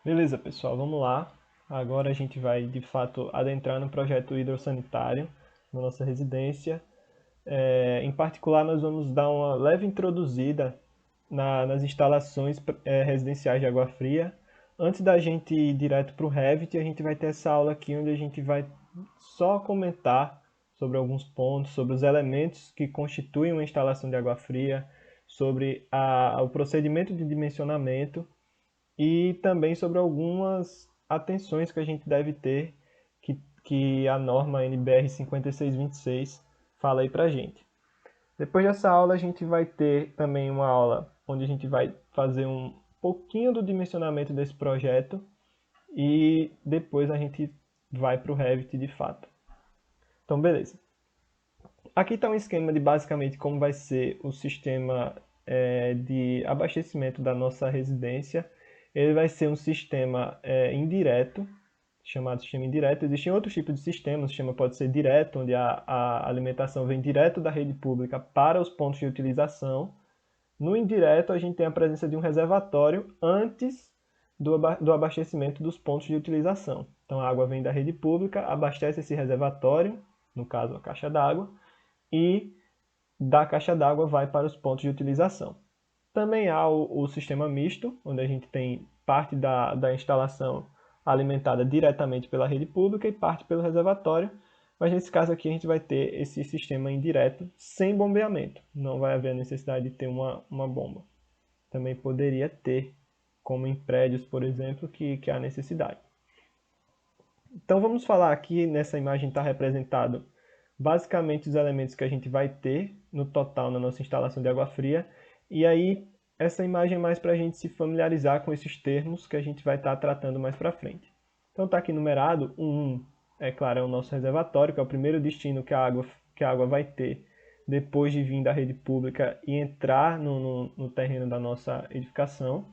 Beleza, pessoal, vamos lá. Agora a gente vai, de fato, adentrar no projeto hidrossanitário na nossa residência. Em particular, nós vamos dar uma leve introduzida nas instalações residenciais de água fria. Antes da gente ir direto para o Revit, a gente vai ter essa aula aqui onde a gente vai só comentar sobre alguns pontos, sobre os elementos que constituem uma instalação de água fria, sobre o procedimento de dimensionamento e também sobre algumas atenções que a gente deve ter que a norma NBR 5626 fala aí pra gente. Depois dessa aula a gente vai ter também uma aula onde a gente vai fazer um pouquinho do dimensionamento desse projeto e depois a gente vai para o Revit de fato. Então, beleza. Aqui está um esquema de basicamente como vai ser o sistema de abastecimento da nossa residência. Ele vai ser um sistema indireto, chamado sistema indireto. Existem outros tipos de sistemas. O sistema pode ser direto, onde a alimentação vem direto da rede pública para os pontos de utilização. No indireto, a gente tem a presença de um reservatório antes do abastecimento dos pontos de utilização. Então, a água vem da rede pública, abastece esse reservatório, no caso a caixa d'água, e da caixa d'água vai para os pontos de utilização. Também há o sistema misto, onde a gente tem parte da instalação alimentada diretamente pela rede pública e parte pelo reservatório, mas nesse caso aqui a gente vai ter esse sistema indireto sem bombeamento. Não vai haver a necessidade de ter uma bomba. Também poderia ter, como em prédios, por exemplo, que há necessidade. Então vamos falar aqui, nessa imagem está representado basicamente os elementos que a gente vai ter no total na nossa instalação de água fria. E aí essa imagem é mais para a gente se familiarizar com esses termos que a gente vai estar tratando mais para frente. Então está aqui numerado, o 1, é claro, é o nosso reservatório, que é o primeiro destino que a água vai ter depois de vir da rede pública e entrar no terreno da nossa edificação.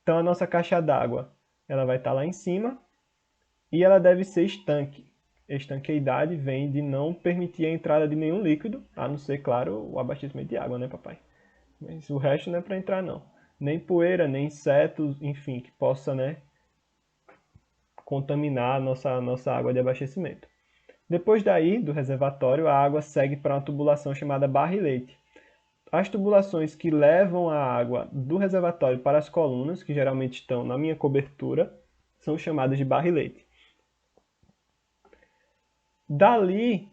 Então a nossa caixa d'água ela vai estar lá em cima, e ela deve ser estanque. Estanqueidade vem de não permitir a entrada de nenhum líquido, a não ser, claro, o abastecimento de água, né, papai? Mas o resto não é para entrar, não. Nem poeira, nem insetos, enfim, que possa, né, contaminar a nossa água de abastecimento. Depois daí, do reservatório, a água segue para uma tubulação chamada barrilete. As tubulações que levam a água do reservatório para as colunas, que geralmente estão na minha cobertura, são chamadas de barrilete. Dali,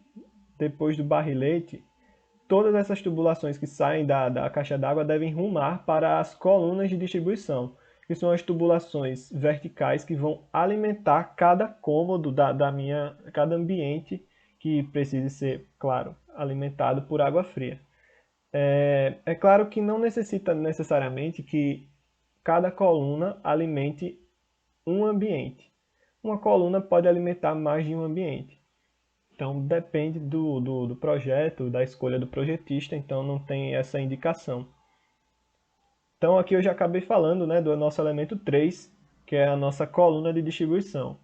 depois do barrilete, todas essas tubulações que saem da caixa d'água devem rumar para as colunas de distribuição, que são as tubulações verticais que vão alimentar cada cômodo cada ambiente que precise ser, claro, alimentado por água fria. É claro que não necessita necessariamente que cada coluna alimente um ambiente. Uma coluna pode alimentar mais de um ambiente. Então depende do projeto, da escolha do projetista, então não tem essa indicação. Então aqui eu já acabei falando, né, do nosso elemento 3, que é a nossa coluna de distribuição,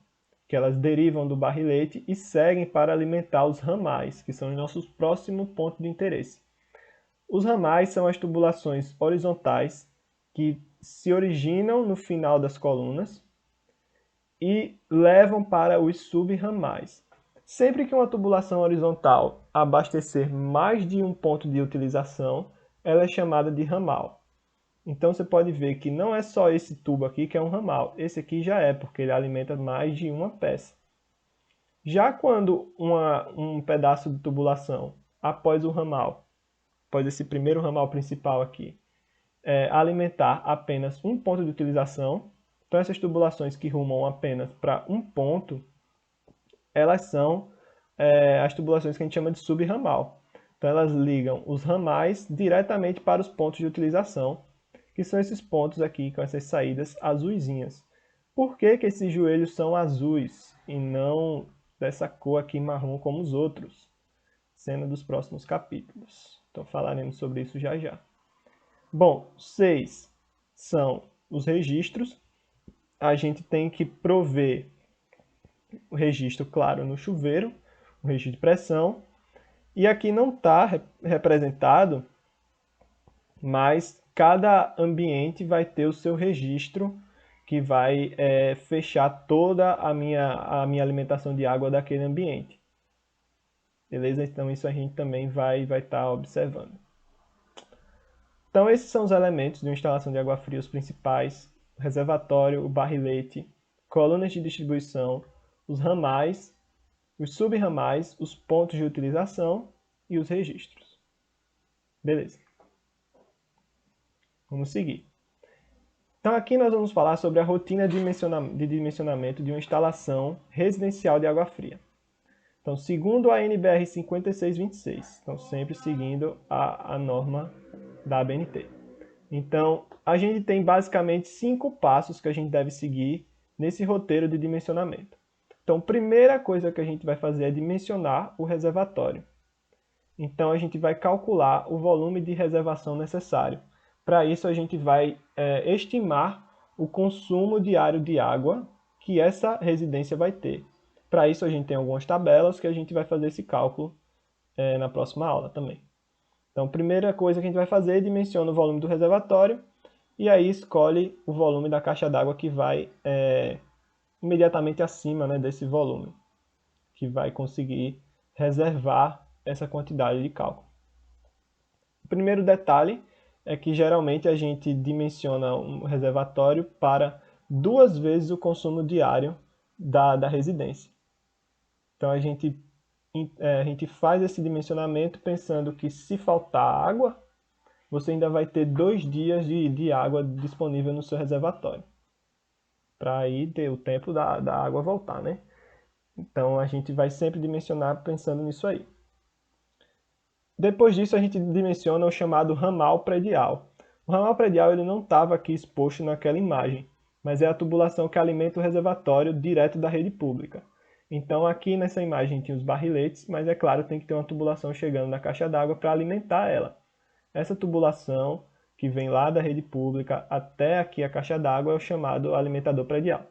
que elas derivam do barrilete e seguem para alimentar os ramais, que são os nossos próximos pontos de interesse. Os ramais são as tubulações horizontais que se originam no final das colunas e levam para os subramais. Sempre que uma tubulação horizontal abastecer mais de um ponto de utilização, ela é chamada de ramal. Então você pode ver que não é só esse tubo aqui que é um ramal, esse aqui já é, porque ele alimenta mais de uma peça. Já quando um pedaço de tubulação, após o ramal, após esse primeiro ramal principal aqui, alimentar apenas um ponto de utilização, então essas tubulações que rumam apenas para um ponto, elas são as tubulações que a gente chama de subramal. Então elas ligam os ramais diretamente para os pontos de utilização, que são esses pontos aqui com essas saídas azuisinhas. Por que que esses joelhos são azuis e não dessa cor aqui marrom como os outros? Cena dos próximos capítulos. Então falaremos sobre isso já já. Bom, 6 são os registros. A gente tem que prover o registro, claro, no chuveiro, o registro de pressão. E aqui não está representado, mas cada ambiente vai ter o seu registro, que vai fechar toda a minha alimentação de água daquele ambiente. Beleza? Então isso a gente também vai estar observando. Então esses são os elementos de uma instalação de água fria, os principais: o reservatório, o barrilete, colunas de distribuição, os ramais, os subramais, os pontos de utilização e os registros. Beleza. Vamos seguir. Então aqui nós vamos falar sobre a rotina de dimensionamento de uma instalação residencial de água fria. Então, segundo a NBR 5626, então sempre seguindo a norma da ABNT. Então, a gente tem basicamente 5 passos que a gente deve seguir nesse roteiro de dimensionamento. Então, primeira coisa que a gente vai fazer é dimensionar o reservatório. Então, a gente vai calcular o volume de reservação necessário. Para isso, a gente vai estimar o consumo diário de água que essa residência vai ter. Para isso, a gente tem algumas tabelas que a gente vai fazer esse cálculo na próxima aula também. Então, a primeira coisa que a gente vai fazer é dimensiona o volume do reservatório e aí escolhe o volume da caixa d'água que vai imediatamente acima, né, desse volume, que vai conseguir reservar essa quantidade de cálculo. O primeiro detalhe é que geralmente a gente dimensiona um reservatório para 2 vezes o consumo diário da residência. Então a gente faz esse dimensionamento pensando que se faltar água, você ainda vai ter 2 dias de água disponível no seu reservatório. Para aí ter o tempo da água voltar, né? Então a gente vai sempre dimensionar pensando nisso aí. Depois disso a gente dimensiona o chamado ramal predial. O ramal predial ele não estava aqui exposto naquela imagem, mas é a tubulação que alimenta o reservatório direto da rede pública. Então aqui nessa imagem tinha os barriletes, mas é claro tem que ter uma tubulação chegando na caixa d'água para alimentar ela. Essa tubulação que vem lá da rede pública até aqui a caixa d'água é o chamado alimentador predial.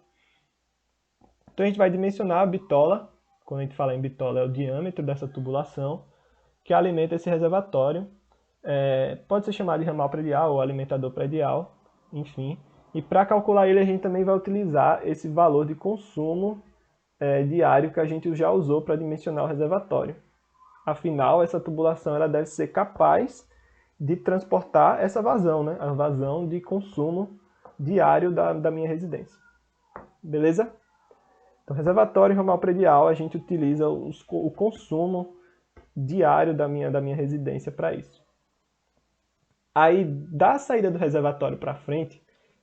Então a gente vai dimensionar a bitola, quando a gente fala em bitola é o diâmetro dessa tubulação, que alimenta esse reservatório. Pode ser chamado de ramal predial ou alimentador predial, enfim. E para calcular ele a gente também vai utilizar esse valor de consumo diário que a gente já usou para dimensionar o reservatório. Afinal, essa tubulação ela deve ser capaz de transportar essa vazão, né? A vazão de consumo diário da minha residência. Beleza? Então, reservatório e ramal predial, a gente utiliza o consumo diário da minha residência para isso. Aí, da saída do reservatório para frente,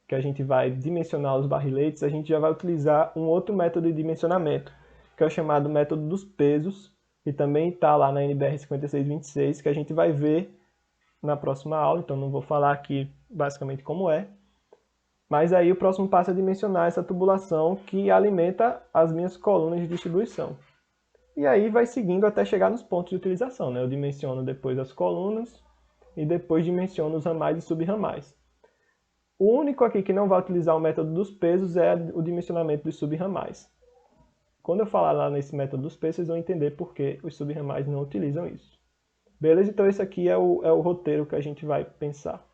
que a gente vai dimensionar os barriletes, a gente já vai utilizar um outro método de dimensionamento, que é o chamado método dos pesos, que também está lá na NBR 5626, que a gente vai ver na próxima aula, então não vou falar aqui basicamente como é. Mas aí o próximo passo é dimensionar essa tubulação que alimenta as minhas colunas de distribuição. E aí vai seguindo até chegar nos pontos de utilização, né? Eu dimensiono depois as colunas e depois dimensiono os ramais e subramais. O único aqui que não vai utilizar o método dos pesos é o dimensionamento dos subramais. Quando eu falar lá nesse método dos pesos, vocês vão entender por que os subramais não utilizam isso. Beleza? Então esse aqui é o roteiro que a gente vai pensar.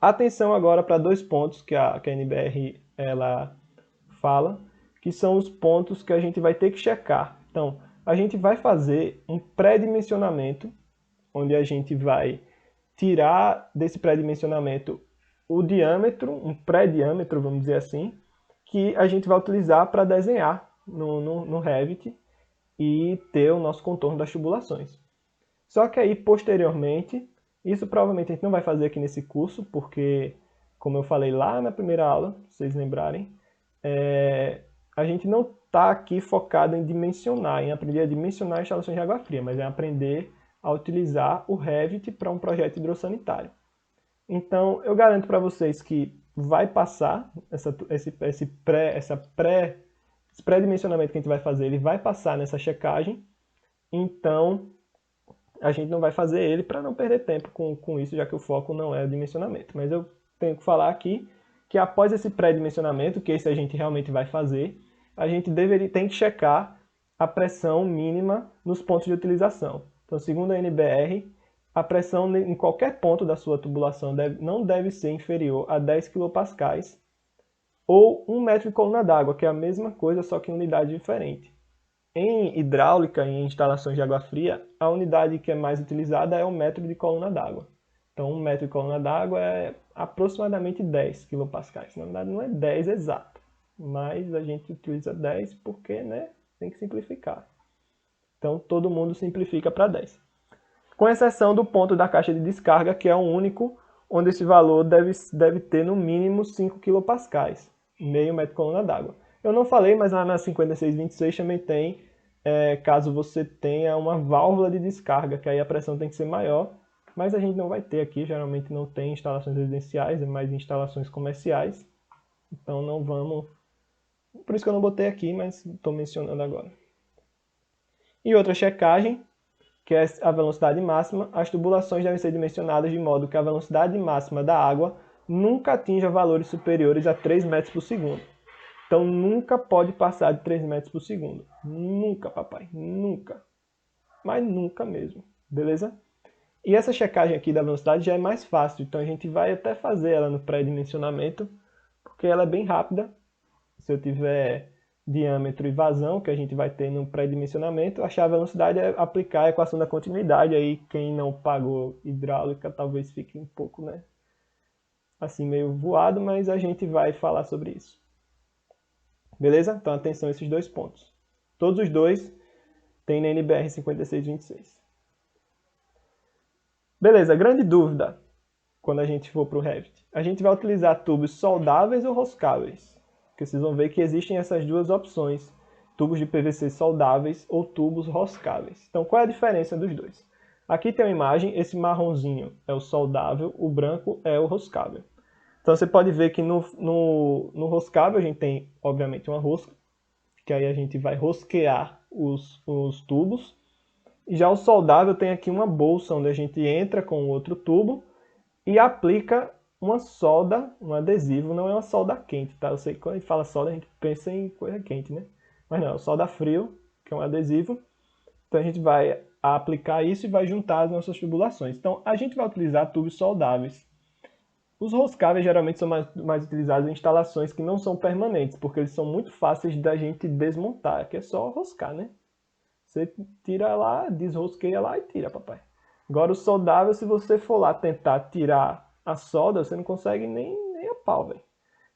Atenção agora para 2 pontos que a NBR ela fala, que são os pontos que a gente vai ter que checar. Então, a gente vai fazer um pré-dimensionamento, onde a gente vai tirar desse pré-dimensionamento o diâmetro, um pré-diâmetro, vamos dizer assim, que a gente vai utilizar para desenhar no Revit e ter o nosso contorno das tubulações. Só que aí, posteriormente, isso provavelmente a gente não vai fazer aqui nesse curso, porque, como eu falei lá na primeira aula, se vocês lembrarem, a gente não está aqui focado em dimensionar, em aprender a dimensionar instalações de água fria, mas é aprender a utilizar o Revit para um projeto hidrossanitário. Então, eu garanto para vocês que vai passar esse pré-dimensionamento que a gente vai fazer, ele vai passar nessa checagem. Então, a gente não vai fazer ele para não perder tempo com isso, já que o foco não é o dimensionamento. Mas eu tenho que falar aqui que após esse pré-dimensionamento, que esse a gente realmente vai fazer, a gente tem que checar a pressão mínima nos pontos de utilização. Então, segundo a NBR, a pressão em qualquer ponto da sua tubulação não deve ser inferior a 10 kPa ou 1 metro de coluna d'água, que é a mesma coisa, só que em unidade diferente. Em hidráulica, em instalações de água fria, a unidade que é mais utilizada é o metro de coluna d'água. Então, 1 metro de coluna d'água é aproximadamente 10 kPa. Na verdade, não é 10 exato, mas a gente utiliza 10 porque, né, tem que simplificar. Então, todo mundo simplifica para 10. Com exceção do ponto da caixa de descarga, que é o único onde esse valor deve ter no mínimo 5 kPa, meio metro de coluna d'água. Eu não falei, mas lá na 5626 também tem, caso você tenha uma válvula de descarga, que aí a pressão tem que ser maior, mas a gente não vai ter aqui, geralmente não tem instalações residenciais, é mais instalações comerciais, então não vamos... Por isso que eu não botei aqui, mas estou mencionando agora. E outra checagem, que é a velocidade máxima, as tubulações devem ser dimensionadas de modo que a velocidade máxima da água nunca atinja valores superiores a 3 metros por segundo. Então nunca pode passar de 3 metros por segundo. Nunca, papai. Nunca. Mas nunca mesmo. Beleza? E essa checagem aqui da velocidade já é mais fácil. Então a gente vai até fazer ela no pré-dimensionamento, porque ela é bem rápida. Se eu tiver diâmetro e vazão, que a gente vai ter no pré-dimensionamento, achar a velocidade é aplicar a equação da continuidade. Aí quem não pagou hidráulica talvez fique um pouco, né, assim meio voado, mas a gente vai falar sobre isso. Beleza? Então atenção a esses dois pontos. Todos os dois tem na NBR 5626. Beleza, grande dúvida quando a gente for para o Revit. A gente vai utilizar tubos soldáveis ou roscáveis? Porque vocês vão ver que existem essas duas opções, tubos de PVC soldáveis ou tubos roscáveis. Então, qual é a diferença dos dois? Aqui tem uma imagem, esse marronzinho é o soldável, o branco é o roscável. Então, você pode ver que no roscável a gente tem, obviamente, uma rosca, que aí a gente vai rosquear os tubos. E já o soldável tem aqui uma bolsa, onde a gente entra com outro tubo e aplica uma solda, um adesivo, não é uma solda quente, tá? Eu sei que quando a gente fala solda, a gente pensa em coisa quente, né? Mas não, é o solda frio, que é um adesivo. Então a gente vai aplicar isso e vai juntar as nossas tubulações. Então a gente vai utilizar tubos soldáveis. Os roscáveis geralmente são mais utilizados em instalações que não são permanentes, porque eles são muito fáceis da gente desmontar, que é só roscar, né? Você tira lá, desrosqueia lá e tira, papai. Agora o soldável, se você for lá tentar tirar a solda, você não consegue nem a pau, velho.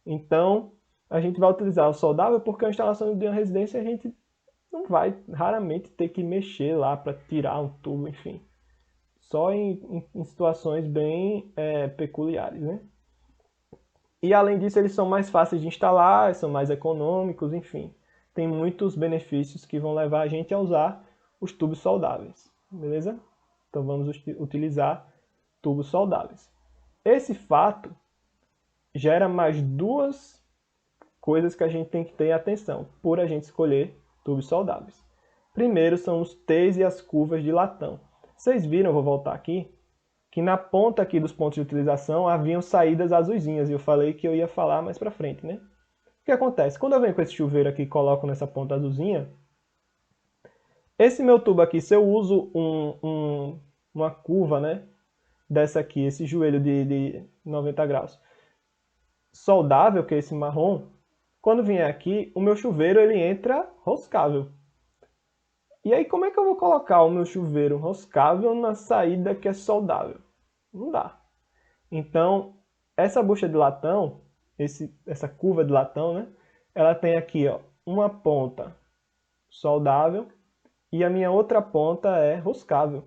Então, a gente vai utilizar o soldável porque a instalação de uma residência a gente não vai raramente ter que mexer lá para tirar um tubo, enfim. Só em situações bem peculiares, né? E além disso, eles são mais fáceis de instalar, são mais econômicos, enfim. Tem muitos benefícios que vão levar a gente a usar os tubos soldáveis, beleza? Então vamos utilizar tubos soldáveis. Esse fato gera mais duas coisas que a gente tem que ter atenção por a gente escolher tubos soldáveis. Primeiro são os T's e as curvas de latão. Vocês viram, eu vou voltar aqui, que na ponta aqui dos pontos de utilização haviam saídas azulzinhas, e eu falei que eu ia falar mais pra frente, né? O que acontece? Quando eu venho com esse chuveiro aqui e coloco nessa ponta azulzinha, esse meu tubo aqui, se eu uso uma curva, né, dessa aqui, esse joelho de 90 graus, soldável, que é esse marrom, quando vier aqui, o meu chuveiro ele entra roscável. E aí como é que eu vou colocar o meu chuveiro roscável na saída que é soldável? Não dá. Então, essa bucha de latão, essa curva de latão, né, ela tem aqui, ó, uma ponta soldável e a minha outra ponta é roscável.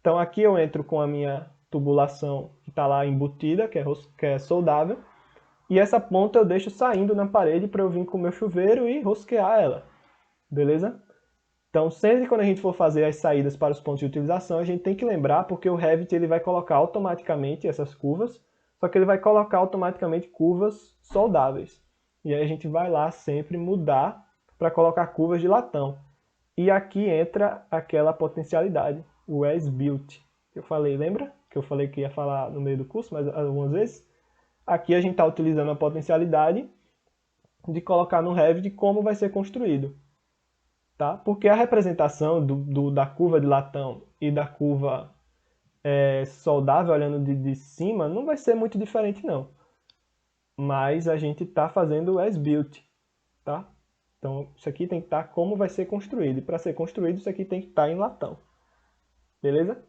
Então aqui eu entro com a minha tubulação que está lá embutida, que é soldável, e essa ponta eu deixo saindo na parede para eu vir com o meu chuveiro e rosquear ela, beleza? Então sempre quando a gente for fazer as saídas para os pontos de utilização, a gente tem que lembrar, porque o Revit ele vai colocar automaticamente essas curvas, só que ele vai colocar automaticamente curvas soldáveis. E aí a gente vai lá sempre mudar para colocar curvas de latão. E aqui entra aquela potencialidade, o as-built, que eu falei, lembra? Que eu falei que ia falar no meio do curso, mas algumas vezes. Aqui a gente está utilizando a potencialidade de colocar no Revit como vai ser construído. Tá? Porque a representação da curva de latão e da curva soldável, olhando de cima, não vai ser muito diferente não. Mas a gente está fazendo o as-built, tá? Então isso aqui tem que estar como vai ser construído. E para ser construído isso aqui tem que estar em latão. Beleza?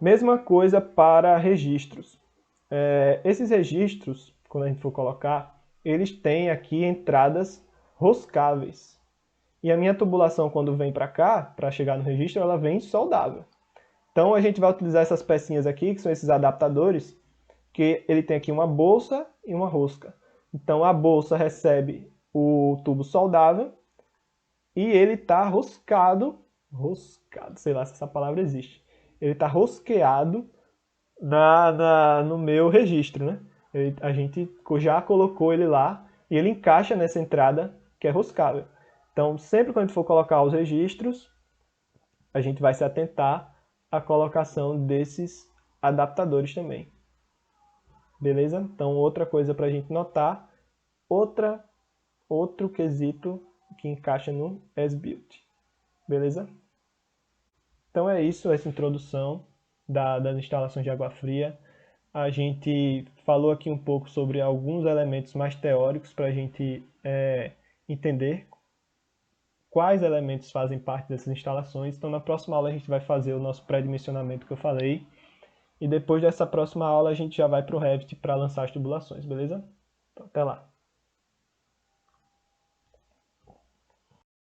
Mesma coisa para registros. Esses registros, quando a gente for colocar, eles têm aqui entradas roscáveis. E a minha tubulação, quando vem para cá, para chegar no registro, ela vem soldável. Então a gente vai utilizar essas pecinhas aqui, que são esses adaptadores, que ele tem aqui uma bolsa e uma rosca. Então a bolsa recebe o tubo soldável e ele está roscado, sei lá se essa palavra existe. Ele está rosqueado no meu registro, né? A gente já colocou ele lá e ele encaixa nessa entrada que é roscável. Então, sempre quando a gente for colocar os registros, a gente vai se atentar à colocação desses adaptadores também. Beleza? Então, outra coisa para a gente notar, outro quesito que encaixa no as-built. Beleza? Então é isso, essa introdução das instalações de água fria. A gente falou aqui um pouco sobre alguns elementos mais teóricos para a gente entender quais elementos fazem parte dessas instalações. Então na próxima aula a gente vai fazer o nosso pré-dimensionamento que eu falei. E depois dessa próxima aula a gente já vai para o Revit para lançar as tubulações, beleza? Então, até lá!